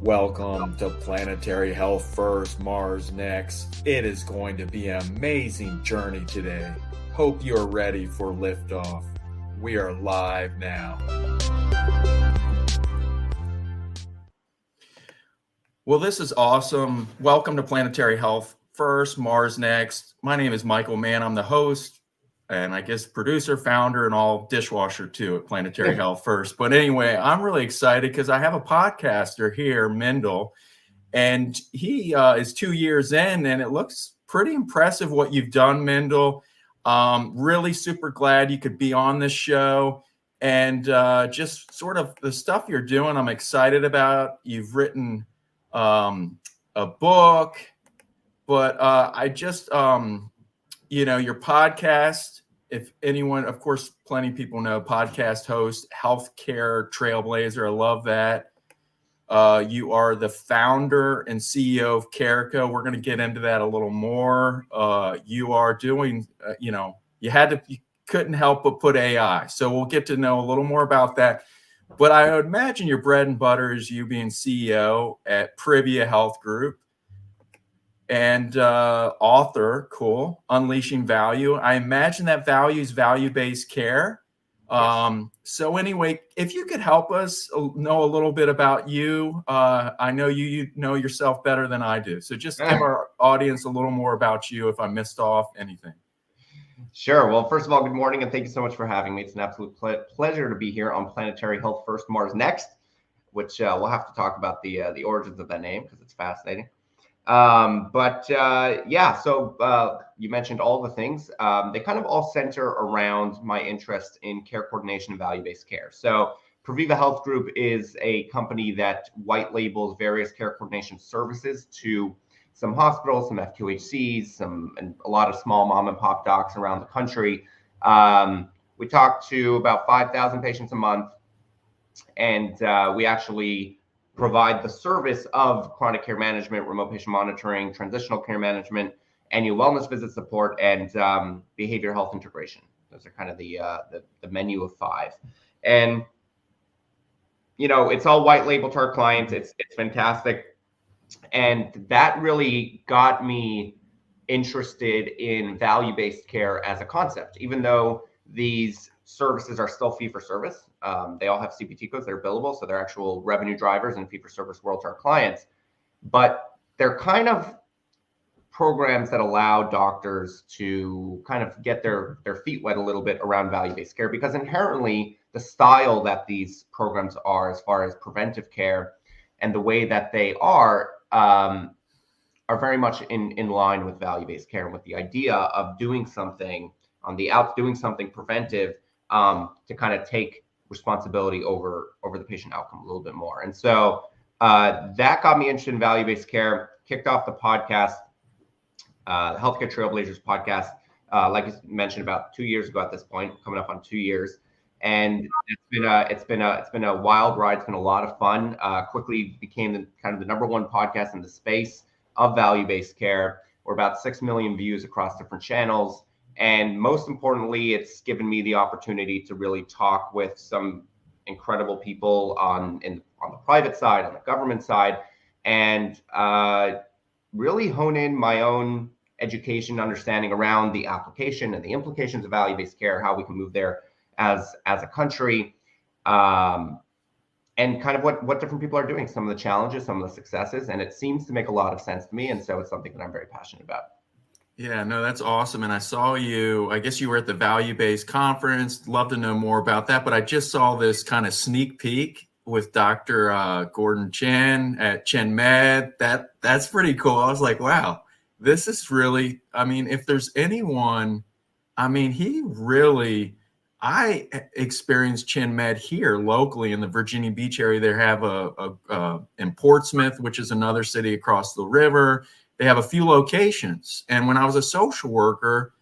Welcome to Planetary Health First, Mars Next. It is going to be an amazing journey today. Hope you are ready for liftoff. We are live now. Well, this is awesome. Welcome to Planetary Health First, Mars Next. My name is Michael Mann. I'm the host and I guess producer, founder, and all dishwasher too at Planetary Health First. But anyway, I'm really excited because I have a podcaster here, Mendel, and he is 2 years in, and it looks pretty impressive what you've done, Mendel. Really super glad you could be on this show, and just sort of the stuff you're doing, I'm excited about. You've written a book, but I just, your podcast, if anyone, of course, plenty of people know, podcast host, healthcare trailblazer. I love that. You are the founder and CEO of Carico. We're going to get into that a little more. You are doing, you couldn't help but put AI. So we'll get to know a little more about that. But I would imagine your bread and butter is you being CEO at Privia Health Group. And author, cool, Unleashing Value. I imagine that value is value-based care. Yes. So anyway, if you could help us know a little bit about you. I know you know yourself better than I do. So just give our audience a little more about you if I missed off anything. Sure. Well, first of all, good morning, and thank you so much for having me. It's an absolute pleasure to be here on Planetary Health First, Mars Next, which we'll have to talk about the origins of that name because it's fascinating. So you mentioned all the things. They kind of all center around my interest in care coordination and value-based care. So Privia Health Group is a company that white labels various care coordination services to some hospitals, some FQHCs, and a lot of small mom and pop docs around the country. We talk to about 5,000 patients a month, and we actually provide the service of chronic care management, remote patient monitoring, transitional care management, annual wellness visit support, and behavioral health integration. Those are kind of the menu of 5. And, it's all white label to our clients. It's fantastic. And that really got me interested in value-based care as a concept, even though these services are still fee-for-service. They all have CPT codes that are billable, so they're actual revenue drivers in fee-for-service world to our clients. But they're kind of programs that allow doctors to kind of get their feet wet a little bit around value-based care, because inherently the style that these programs are, as far as preventive care and the way that they are very much in line with value-based care and with the idea of doing something on the out, doing something preventive to kind of take responsibility over the patient outcome a little bit more. And so that got me interested in value-based care, kicked off the podcast, the Healthcare Trailblazers podcast, like I mentioned, about 2 years ago at this point, coming up on 2 years. And it's been a wild ride. It's been a lot of fun. Quickly became the #1 podcast in the space of value-based care. We're about 6 million views across different channels. And most importantly, it's given me the opportunity to really talk with some incredible people on the private side, on the government side, and really hone in my own education, understanding around the application and the implications of value-based care, how we can move there as a country, and kind of what different people are doing, some of the challenges, some of the successes, and it seems to make a lot of sense to me. And so it's something that I'm very passionate about. Yeah, no, that's awesome. And I saw you, I guess you were at the Value-Based Conference. Love to know more about that. But I just saw this kind of sneak peek with Dr. Gordon Chen at Chen Med. That's pretty cool. I was like, wow, this is really, if there's anyone, I experienced Chen Med here locally in the Virginia Beach area. They have in Portsmouth, which is another city across the river. They have a few locations. And when I was a social worker,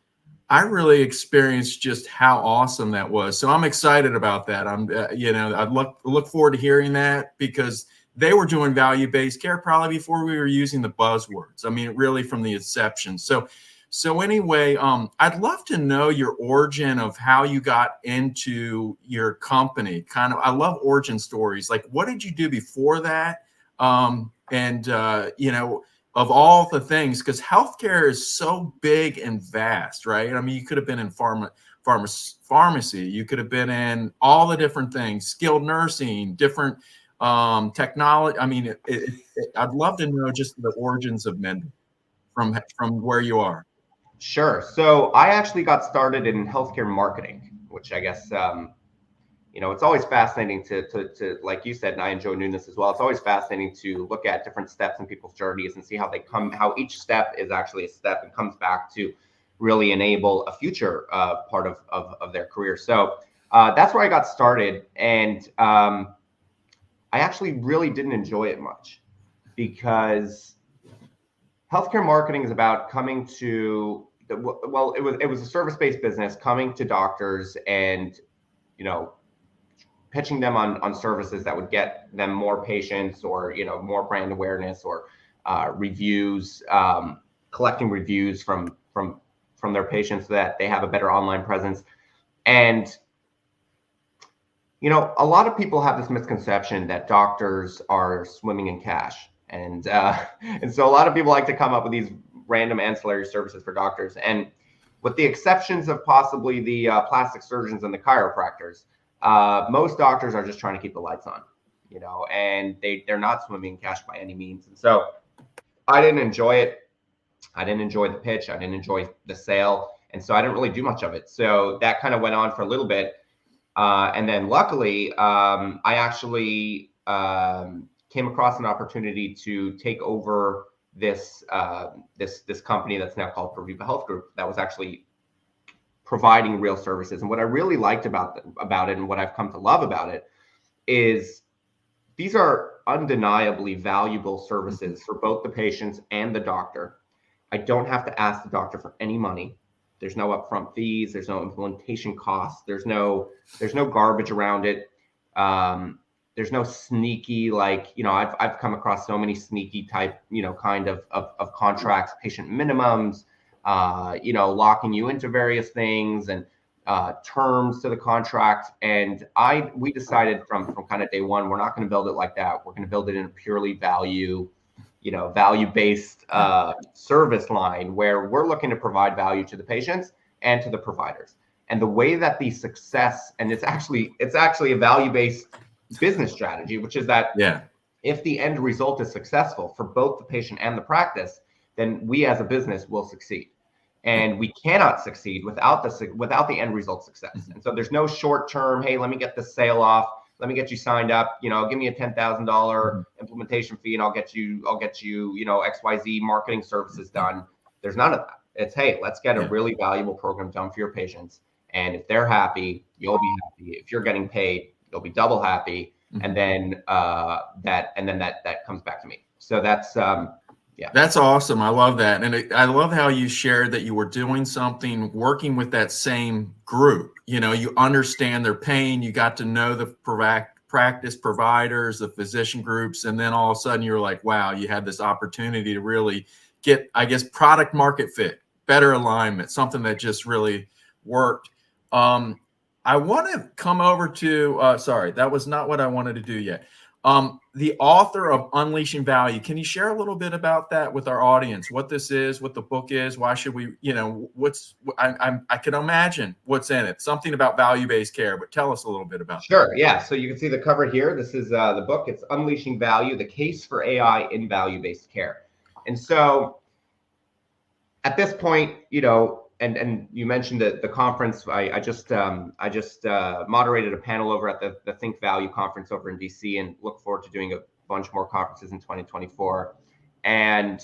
I really experienced just how awesome that was. So I'm excited about that. I'd look forward to hearing that, because they were doing value-based care probably before we were using the buzzwords. Really from the inception. So anyway, I'd love to know your origin of how you got into your company. I love origin stories. Like, what did you do before that? You know, of all the things, because healthcare is so big and vast, right? I mean, you could have been in pharmacy, you could have been in all the different things, skilled nursing, different technology. I mean, I'd love to know just the origins of Mendel from where you are. Sure. So I actually got started in healthcare marketing, which I guess you know, it's always fascinating to like you said, and I enjoy newness as well. It's always fascinating to look at different steps in people's journeys and see how they come, how each step is actually a step and comes back to really enable a future part of their career. So that's where I got started, and I actually really didn't enjoy it much, because healthcare marketing is about coming to well, it was a service-based business, coming to doctors and, you know, pitching them on services that would get them more patients, or, you know, more brand awareness, or reviews, collecting reviews from their patients so that they have a better online presence. And, you know, a lot of people have this misconception that doctors are swimming in cash. And so a lot of people like to come up with these random ancillary services for doctors. And with the exceptions of possibly the plastic surgeons and the chiropractors, most doctors are just trying to keep the lights on, you know, and they're not swimming in cash by any means. And so I didn't enjoy it. I didn't enjoy the pitch. I didn't enjoy the sale. And so I didn't really do much of it. So that kind of went on for a little bit. And then luckily, I actually came across an opportunity to take over this company that's now called Proviva Health Group, that was actually providing real services. And what I really liked about it, and what I've come to love about it, is these are undeniably valuable services for both the patients and the doctor. I don't have to ask the doctor for any money. There's no upfront fees. There's no implementation costs. There's no garbage around it. There's no sneaky, like, you know, I've come across so many sneaky type, you know, kind of contracts, patient minimums, you know, locking you into various things, and terms to the contract. And we decided from kind of day one, we're not going to build it like that. We're going to build it in a purely value-based service line, where we're looking to provide value to the patients and to the providers. And the way that the success, and it's actually a value-based business strategy, which is that if the end result is successful for both the patient and the practice, then we as a business will succeed. And we cannot succeed without the end result success. And so there's no short term, hey, let me get this sale off, let me get you signed up, you know, give me a $10,000 implementation fee, and I'll get you, you know, XYZ marketing services done. There's none of that. It's, hey, let's get a really valuable program done for your patients. And if they're happy, you'll be happy. If you're getting paid, you'll be double happy. And then that comes back to me. So that's That's awesome. I love that. And I love how you shared that you were doing something, working with that same group. You know, you understand their pain. You got to know the practice providers, the physician groups. And then all of a sudden you're like, wow, you had this opportunity to really get, I guess, product market fit, better alignment, something that just really worked. I want to come over to, sorry, that was not what I wanted to do yet. The author of Unleashing Value. Can you share a little bit about that with our audience? What this is, what the book is, why should we, you know, I can imagine what's in it, something about value-based care, but tell us a little bit about that. Sure. Yeah. So you can see the cover here. This is the book. It's Unleashing Value, the Case for AI in Value-Based Care. And so at this point, you know, and you mentioned the conference. I just moderated a panel over at the Think Value conference over in DC, and look forward to doing a bunch more conferences in 2024. And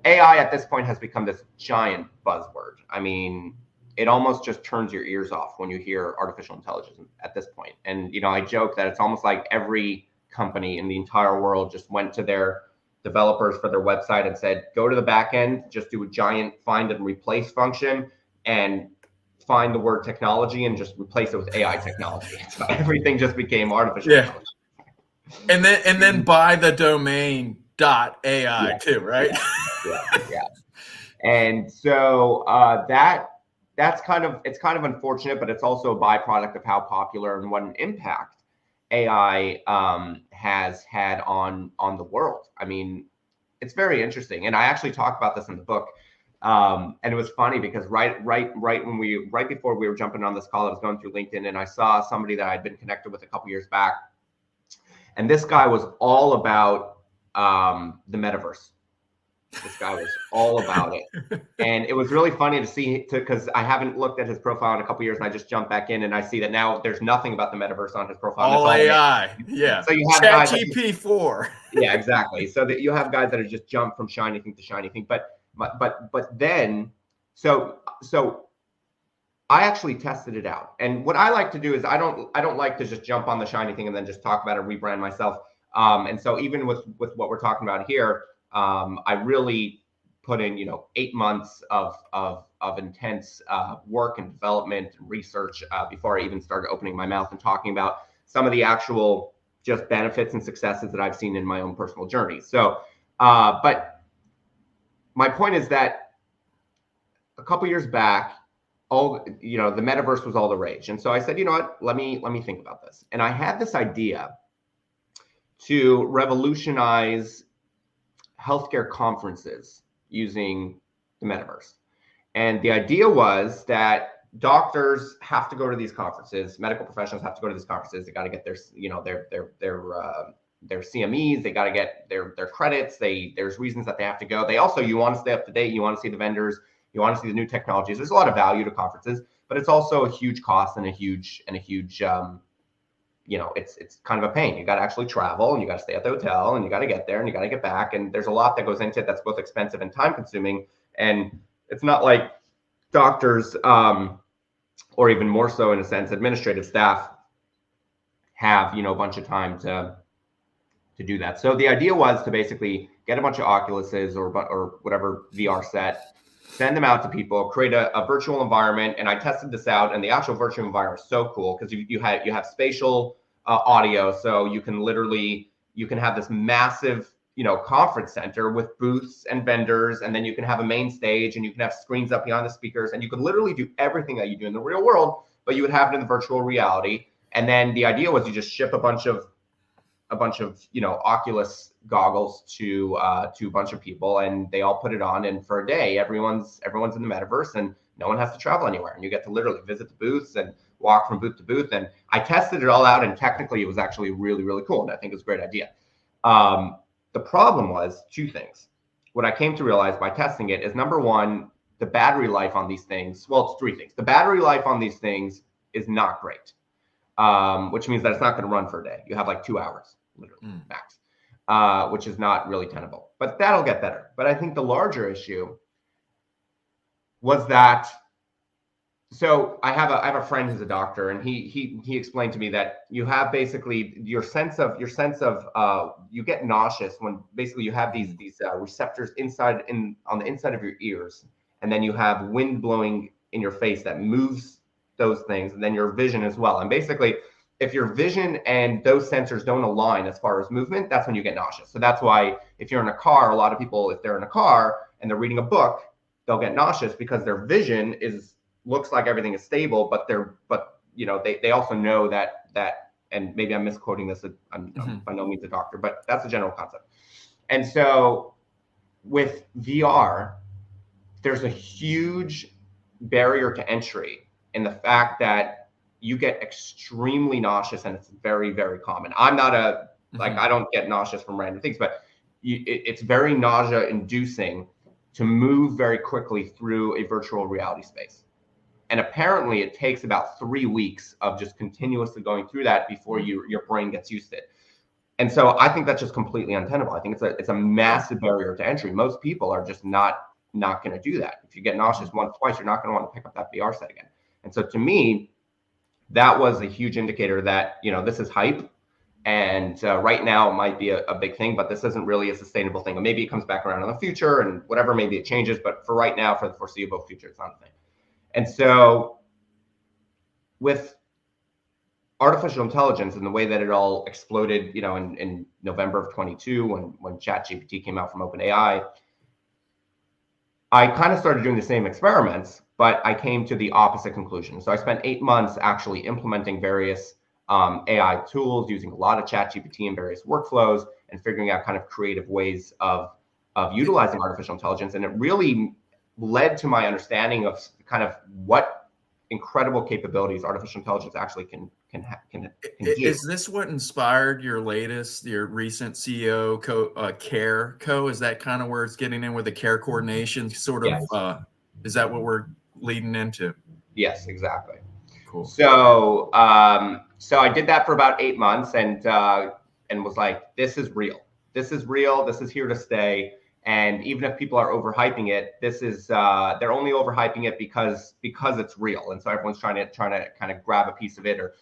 AI at this point has become this giant buzzword. I mean, it almost just turns your ears off when you hear artificial intelligence at this point. And, you know, I joke that it's almost like every company in the entire world just went to their developers for their website and said, go to the back end, just do a giant find and replace function, and find the word technology and just replace it with AI technology. So everything just became artificial intelligence. And then buy the domain .ai too, right? Yeah. And so it's kind of unfortunate, but it's also a byproduct of how popular and what an impact AI has had on the world. I mean, it's very interesting, and I actually talk about this in the book. And it was funny because right before we were jumping on this call, I was going through LinkedIn and I saw somebody that I'd been connected with a couple years back, and this guy was all about the metaverse. This guy was all about it. And it was really funny to see, because I haven't looked at his profile in a couple years, and I just jumped back in and I see that now there's nothing about the metaverse on his profile. All AI. Yeah. So you have guys ChatGPT-4. Yeah, exactly. So that you have guys that are just jump from shiny thing to shiny thing. But then, so I actually tested it out. And what I like to do is I don't like to just jump on the shiny thing and then just talk about it, rebrand myself. And so even with what we're talking about here, I really put in 8 months of intense work and development and research before I even started opening my mouth and talking about some of the actual just benefits and successes that I've seen in my own personal journey. So, but my point is that a couple years back, the metaverse was all the rage, and so I said, you know what, let me think about this. And I had this idea to revolutionize healthcare conferences using the metaverse. And the idea was that doctors have to go to these conferences, medical professionals have to go to these conferences. They got to get their CMEs, they got to get their credits. There's reasons that they have to go. You want to stay up to date, you want to see the vendors, you want to see the new technologies. There's a lot of value to conferences, but it's also a huge cost and a huge it's kind of a pain. You got to actually travel, and you got to stay at the hotel, and you got to get there, and you got to get back. And there's a lot that goes into it that's both expensive and time consuming. And it's not like doctors, or even more so in a sense, administrative staff have, a bunch of time to do that. So the idea was to basically get a bunch of Oculuses or whatever VR set, send them out to people, create a virtual environment. And I tested this out, and the actual virtual environment is so cool because you have spatial audio. So you can have this massive, conference center with booths and vendors, and then you can have a main stage, and you can have screens up behind the speakers, and you can literally do everything that you do in the real world, but you would have it in the virtual reality. And then the idea was you just ship a bunch of Oculus goggles to a bunch of people, and they all put it on, and for a day everyone's in the metaverse, and no one has to travel anywhere, and you get to literally visit the booths and walk from booth to booth. And I tested it all out, and technically it was actually really, really cool, and I think it was a great idea. The problem was two things. What I came to realize by testing it is, number one, the battery life on these things, well, it's three things. The battery life on these things is not great, which means that it's not going to run for a day. You have like 2 hours, literally, max, which is not really tenable. But that'll get better. But I think the larger issue was that, so I have a friend who's a doctor, and he explained to me that you have basically your sense of you get nauseous when basically you have these receptors on the inside of your ears, and then you have wind blowing in your face that moves those things, and then your vision as well. And basically, if your vision and those sensors don't align as far as movement, that's when you get nauseous. So that's why if you're in a car, a lot of people, if they're in a car and they're reading a book, they'll get nauseous because their vision looks like everything is stable, but they also know that, and maybe I'm misquoting this, I'm by no means a doctor, but that's the general concept. And so with VR, there's a huge barrier to entry in the fact that you get extremely nauseous, and it's very, very common. I'm not I don't get nauseous from random things, but it's very nausea inducing to move very quickly through a virtual reality space. And apparently it takes about 3 weeks of just continuously going through that before your brain gets used to it. And so I think that's just completely untenable. I think it's a massive barrier to entry. Most people are just not going to do that. If you get nauseous once, twice, you're not going to want to pick up that VR set again. And so to me, that was a huge indicator that, this is hype. And right now it might be a big thing, but this isn't really a sustainable thing. And maybe it comes back around in the future and whatever, maybe it changes. But for right now, for the foreseeable future, it's not a thing. And so with artificial intelligence and the way that it all exploded, in November of 22, when ChatGPT came out from OpenAI, I kind of started doing the same experiments, but I came to the opposite conclusion. So I spent 8 months actually implementing various AI tools, using a lot of ChatGPT in various workflows, and figuring out kind of creative ways of utilizing artificial intelligence. And it really led to my understanding of kind of what incredible capabilities artificial intelligence actually can do. Is this what inspired your recent CEO Care Co? Is that kind of where it's getting in with the care coordination sort of? Yes. Is that what we're leading into? Yes, exactly. Cool. So, so I did that for about 8 months, and was like, this is real. This is real. This is here to stay. And even if people are overhyping it, this is they're only overhyping it because it's real. And so everyone's trying to kind of grab a piece of it, or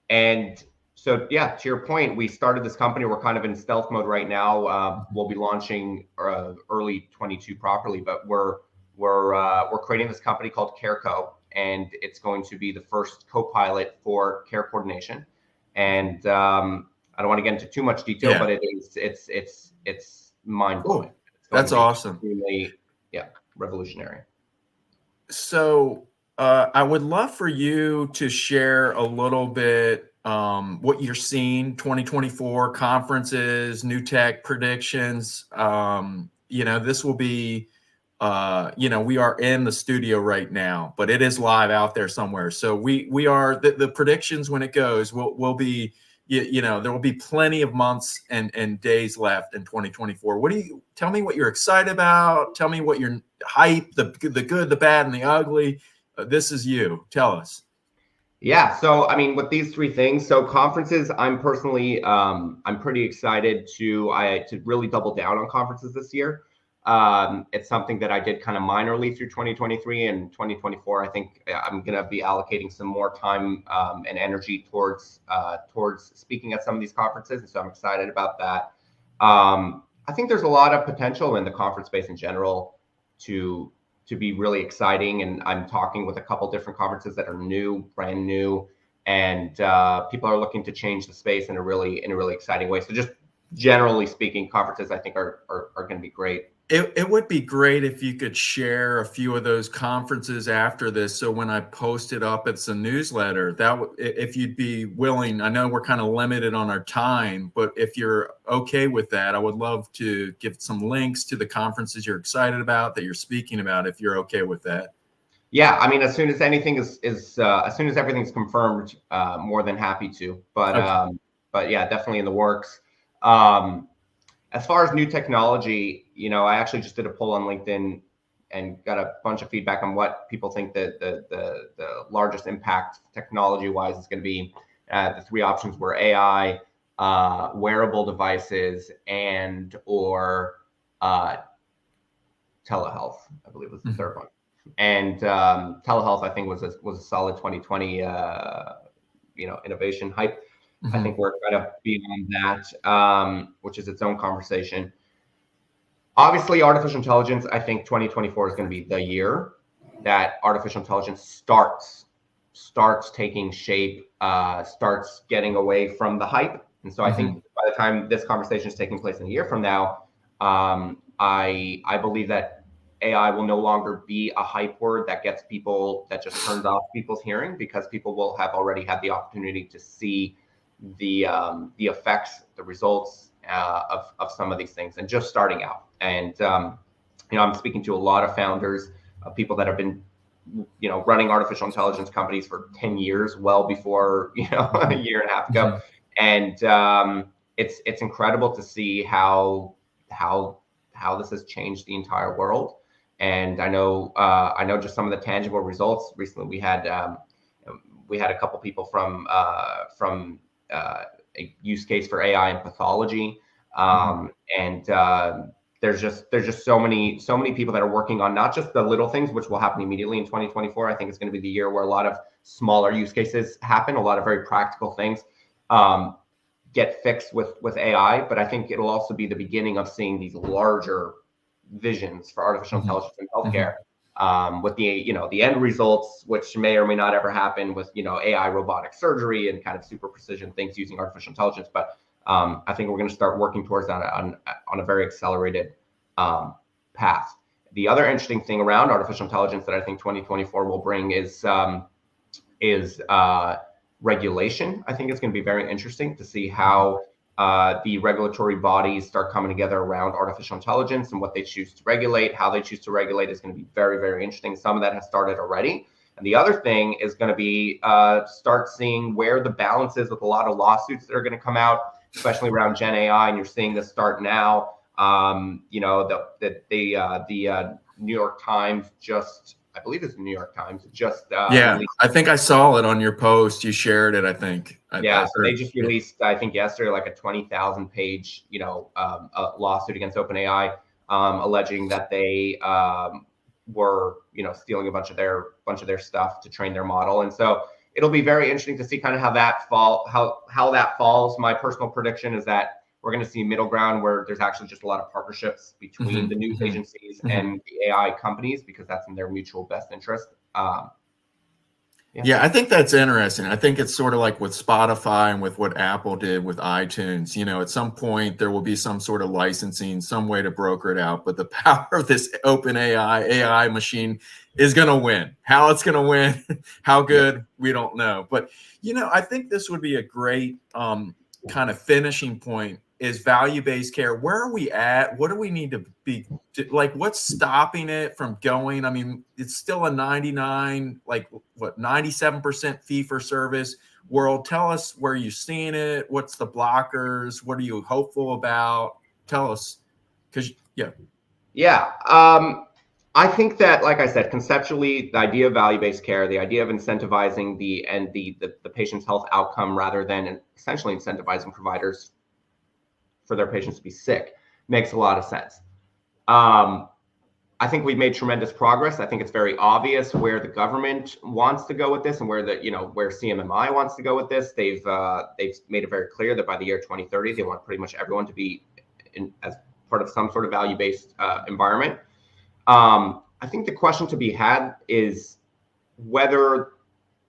and so yeah, to your point, we started this company. We're kind of in stealth mode right now. We'll be launching early 22 properly, but we're creating this company called CareCo, and it's going to be the first co-pilot for care coordination. And I don't want to get into too much detail, but it's mind blowing. Cool. That's awesome. Extremely, revolutionary. So I would love for you to share a little bit what you're seeing 2024 conferences, new tech predictions. This will be, we are in the studio right now, but it is live out there somewhere. So we are the predictions when it goes will be, there will be plenty of months and days left in 2024. Tell me what you're excited about. Tell me what you're hype, the good, the bad, and the ugly. This is you. Tell us. Yeah. So, I mean, with these three things, so conferences, I'm personally, I'm pretty excited to really double down on conferences this year. It's something that I did kind of minorly through 2023 and 2024. I think I'm going to be allocating some more time and energy towards speaking at some of these conferences. And so I'm excited about that. I think there's a lot of potential in the conference space in general to be really exciting. And I'm talking with a couple different conferences that are brand new, and people are looking to change the space in a really exciting way. So just generally speaking, conferences I think are going to be great. It would be great if you could share a few of those conferences after this. So when I post it up, it's a newsletter. If you'd be willing, I know we're kind of limited on our time, but if you're okay with that, I would love to give some links to the conferences you're excited about, that you're speaking about, if you're okay with that. Yeah, I mean, as soon as anything is as soon as everything's confirmed, more than happy to. But okay. But yeah, definitely in the works. As far as new technology, I actually just did a poll on LinkedIn and got a bunch of feedback on what people think the largest impact technology-wise is going to be. The three options were AI, wearable devices, or telehealth, I believe was the third one. And telehealth, I think, was a solid 2020 innovation hype. I think we're kind of beyond that, which is its own conversation. Obviously, artificial intelligence, I think 2024 is going to be the year that artificial intelligence starts taking shape, starts getting away from the hype. And so I think by the time this conversation is taking place in a year from now, I believe that AI will no longer be a hype word that just turns off people's hearing, because people will have already had the opportunity to see the effects, the results of some of these things, and just starting out. And I'm speaking to a lot of founders, people that have been running artificial intelligence companies for 10 years, well before a year and a half ago. And it's incredible to see how this has changed the entire world. And I know just some of the tangible results. Recently we had a couple people from a use case for AI in pathology, and there's just so many people that are working on not just the little things, which will happen immediately in 2024. I think it's going to be the year where a lot of smaller use cases happen, a lot of very practical things get fixed with AI. But I think it'll also be the beginning of seeing these larger visions for artificial intelligence in healthcare. With the end results, which may or may not ever happen with AI robotic surgery and kind of super precision things using artificial intelligence. But I think we're going to start working towards that on a very accelerated path. The other interesting thing around artificial intelligence that I think 2024 will bring is is regulation. I think it's going to be very interesting to see how the regulatory bodies start coming together around artificial intelligence and what they choose to regulate. How they choose to regulate is going to be very, very interesting. Some of that has started already. And the other thing is going to be start seeing where the balance is with a lot of lawsuits that are going to come out, especially around Gen AI. And you're seeing this start now. You know, the New York Times just, I believe it's the New York Times, just yeah, I think I saw it on your post. You shared it, I think. Yeah, so they just released, I think yesterday, like a 20,000 page, you know, a lawsuit against OpenAI, alleging that they were, you know, stealing a bunch of their stuff to train their model. And so it'll be very interesting to see kind of how that falls. My personal prediction is that we're going to see middle ground where there's actually just a lot of partnerships between the news agencies and the AI companies, because that's in their mutual best interest. Yeah, I think that's interesting. I think it's sort of like with Spotify and with what Apple did with iTunes. You know, at some point there will be some sort of licensing, some way to broker it out. But the power of this open AI machine is going to win. How it's going to win, how good, we don't know. But, you know, I think this would be a great kind of finishing point is value-based care. Where are we at? What do we need to be like? What's stopping it from going? I mean, it's still a 97% fee for service world. Tell us where you're seeing it. What's the blockers? What are you hopeful about? Tell us, because I think that, like I said, conceptually, the idea of value-based care, the idea of incentivizing the patient's health outcome rather than essentially incentivizing providers for their patients to be sick, makes a lot of sense. I think we've made tremendous progress. I think it's very obvious where the government wants to go with this and where where CMMI wants to go with this. They've made it very clear that by the year 2030, they want pretty much everyone to be as part of some sort of value-based environment. I think the question to be had is whether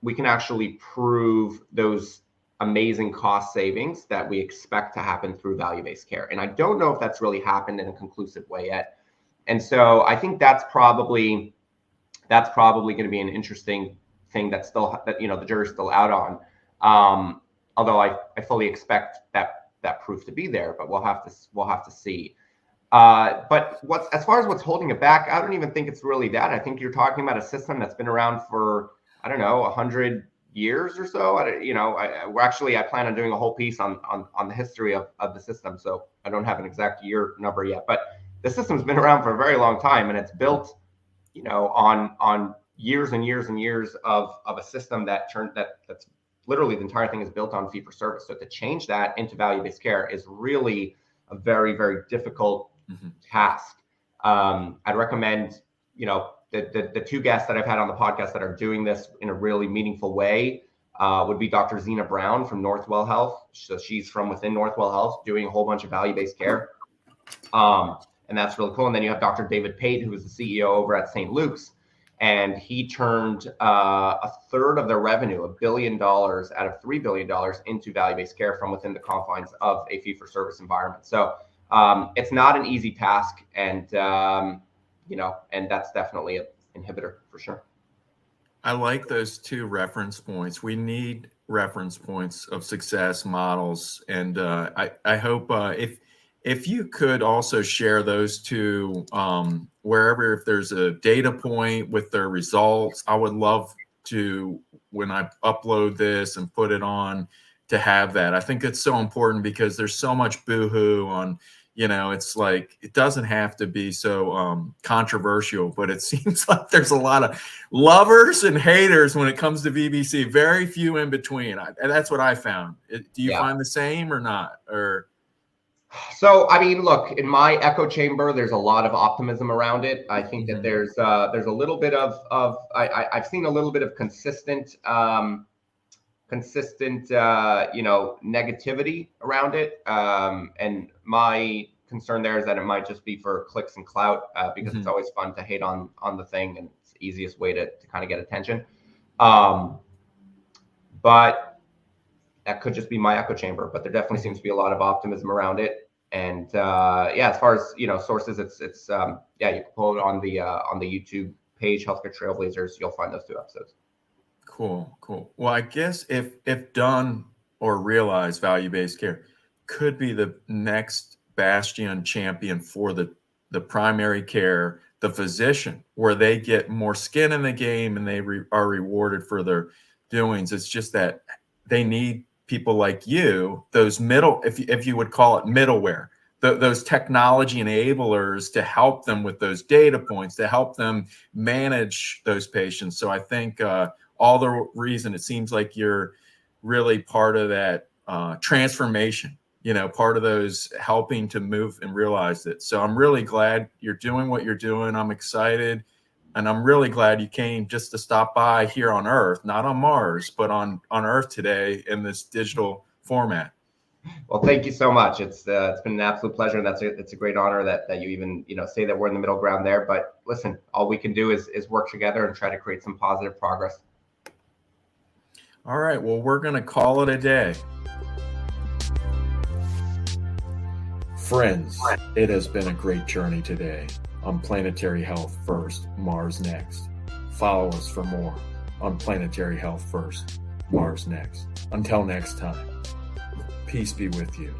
we can actually prove those amazing cost savings that we expect to happen through value-based care. And I don't know if that's really happened in a conclusive way yet. And so I think that's probably going to be an interesting thing that the jury's still out on. Although I fully expect that proof to be there, but we'll have to see. But as far as what's holding it back, I don't even think it's really that. I think you're talking about a system that's been around for, I don't know, 100 years or so. I plan on doing a whole piece on the history of the system. So I don't have an exact year number yet, but the system's been around for a very long time, and it's built, on years and years and years of a system that's literally the entire thing is built on fee for service. So to change that into value-based care is really a very, very difficult task. I'd recommend, the two guests that I've had on the podcast that are doing this in a really meaningful way would be Dr. Zena Brown from Northwell Health. So she's from within Northwell Health doing a whole bunch of value-based care. And that's really cool. And then you have Dr. David Pate, who is the CEO over at St. Luke's. And he turned a third of their revenue, $1 billion out of $3 billion, into value-based care from within the confines of a fee-for-service environment. So it's not an easy task, and and that's definitely an inhibitor for sure. I like those two reference points. We need reference points of success models, and I hope if you could also share those two wherever, if there's a data point with their results, I would love to, when I upload this and put it on, to have that. I think it's so important because there's so much boohoo on, it's like, it doesn't have to be so controversial, but it seems like there's a lot of lovers and haters when it comes to VBC, very few in between. And that's what I found. Do you find the same or not? So, I mean, look, in my echo chamber, there's a lot of optimism around it. I think that there's a little bit of I've seen a little bit of consistent negativity around it. And my concern there is that it might just be for clicks and clout, because it's always fun to hate on the thing, and it's the easiest way to kind of get attention. But that could just be my echo chamber, but there definitely seems to be a lot of optimism around it. And as far as sources, it's you can pull it on the YouTube page, Healthcare Trailblazers. You'll find those two episodes. Cool, cool. Well, I guess if done or realized, value-based care could be the next bastion champion for the primary care, the physician, where they get more skin in the game and they are rewarded for their doings. It's just that they need people like you, those middle, if you would call it middleware, those technology enablers to help them with those data points, to help them manage those patients. So I think all the reason it seems like you're really part of that transformation, part of those helping to move and realize it. So I'm really glad you're doing what you're doing. I'm excited. And I'm really glad you came just to stop by here on Earth, not on Mars, but on Earth today in this digital format. Well, thank you so much. It's been an absolute pleasure, and it's a great honor that you even say that we're in the middle ground there. But listen, all we can do is work together and try to create some positive progress. All right. Well, we're going to call it a day. Friends, it has been a great journey today on Planetary Health First, Mars Next. Follow us for more on Planetary Health First, Mars Next. Until next time, peace be with you.